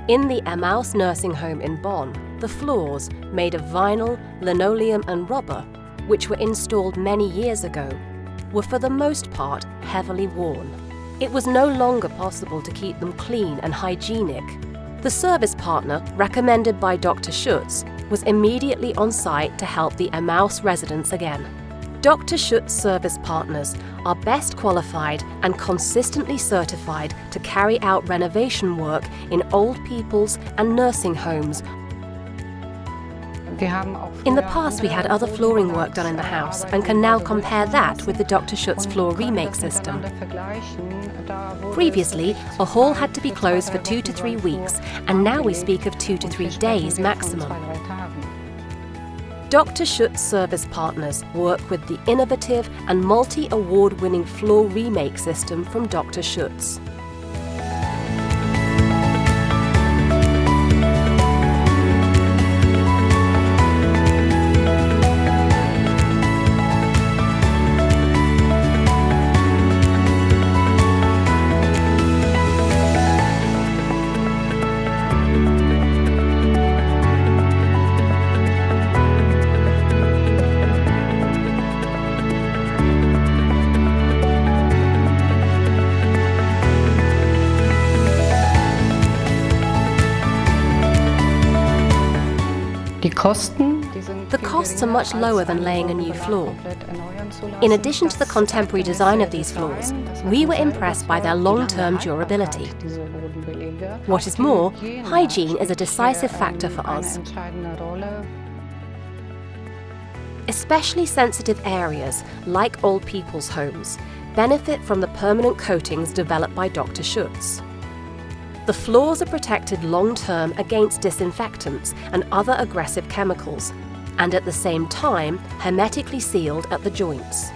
In the Emmaus nursing home in Bonn, the floors, made of vinyl, linoleum and rubber, which were installed many years ago, were for the most part heavily worn. It was no longer possible to keep them clean and hygienic. The service partner, recommended by Dr. Schutz, was immediately on site to help the Emmaus residents again. Dr. Schutz Service Partners are best qualified and consistently certified to carry out renovation work in old people's and nursing homes. In the past, we had other flooring work done in the house and can now compare that with the Dr. Schutz floor remake system. Previously, a hall had to be closed for 2 to 3 weeks, and now we speak of 2 to 3 days maximum. Dr. Schutz Service Partners work with the innovative and multi-award-winning floor remake system from Dr. Schutz. The costs are much lower than laying a new floor. In addition to the contemporary design of these floors, we were impressed by their long-term durability. What is more, hygiene is a decisive factor for us. Especially sensitive areas, like old people's homes, benefit from the permanent coatings developed by Dr. Schutz. The floors are protected long-term against disinfectants and other aggressive chemicals, and at the same time hermetically sealed at the joints.